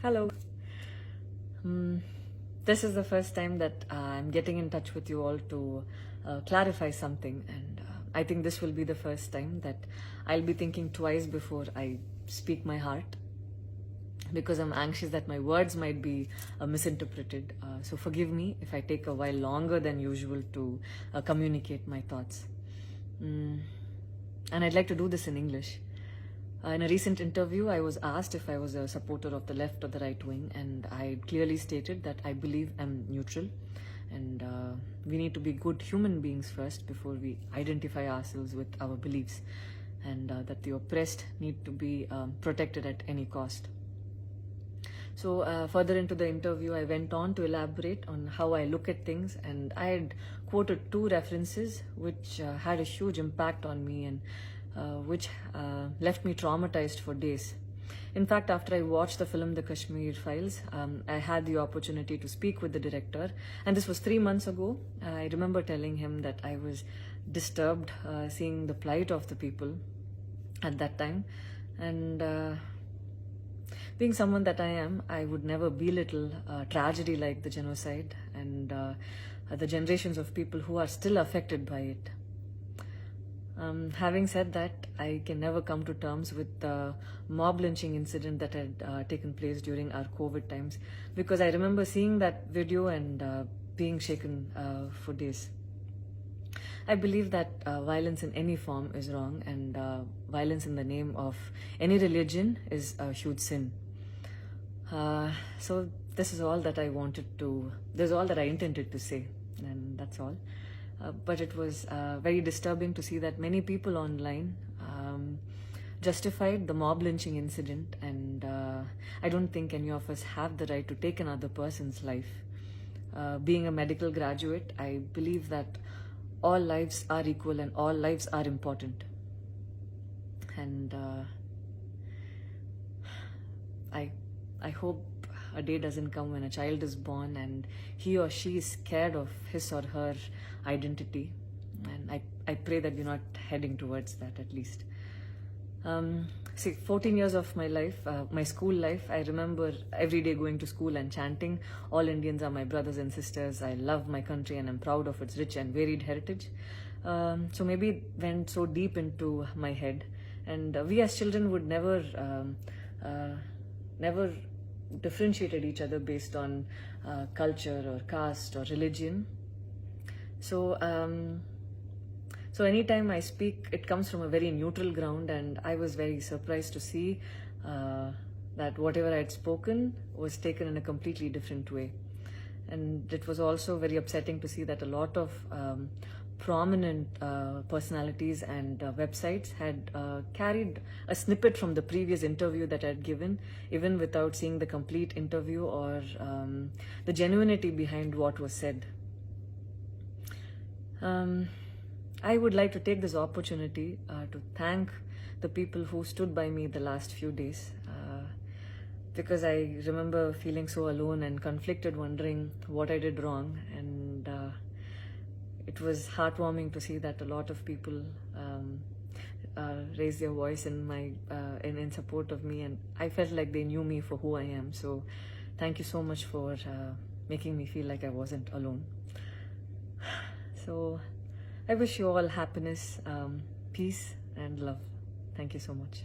Hello. This is the first time that I'm getting in touch with you all to clarify something, and I think this will be the first time that I'll be thinking twice before I speak my heart, because I'm anxious that my words might be misinterpreted. So forgive me if I take a while longer than usual to communicate my thoughts. And I'd like to do this in English. In a recent interview, I was asked if I was a supporter of the left or the right wing, and I clearly stated that I believe I'm neutral, and we need to be good human beings first before we identify ourselves with our beliefs, and that the oppressed need to be protected at any cost. So further into the interview, I went on to elaborate on how I look at things, and I had quoted two references which had a huge impact on me, and which left me traumatized for days. In fact, after I watched the film The Kashmir Files, I had the opportunity to speak with the director, and this was 3 months ago. I remember telling him that I was disturbed seeing the plight of the people at that time, and being someone that I am, I would never belittle tragedy like the genocide and the generations of people who are still affected by it. Having said that, I can never come to terms with the mob lynching incident that had taken place during our COVID times, because I remember seeing that video and being shaken for days. I believe that violence in any form is wrong, and violence in the name of any religion is a huge sin. So this is all that I this is all that I intended to say, and that's all. But it was very disturbing to see that many people online justified the mob lynching incident, and I don't think any of us have the right to take another person's life. Being a medical graduate, I believe that all lives are equal and all lives are important. And I hope a day doesn't come when a child is born and he or she is scared of his or her identity, and I pray that we're not heading towards that, at least. 14 years of my life, my school life, I remember every day going to school and chanting, "All Indians are my brothers and sisters. I love my country and I'm proud of its rich and varied heritage." So maybe it went so deep into my head, and we as children would never differentiated each other based on culture or caste or religion. So anytime I speak, it comes from a very neutral ground, and I was very surprised to see that whatever I had spoken was taken in a completely different way. And it was also very upsetting to see that a lot of prominent personalities and websites had carried a snippet from the previous interview that I had given, even without seeing the complete interview or the genuinity behind what was said. I would like to take this opportunity to thank the people who stood by me the last few days, because I remember feeling so alone and conflicted, wondering what I did wrong, and it was heartwarming to see that a lot of people raised their voice in support of me, and I felt like they knew me for who I am. So thank you so much for making me feel like I wasn't alone. So I wish you all happiness, peace and love. Thank you so much.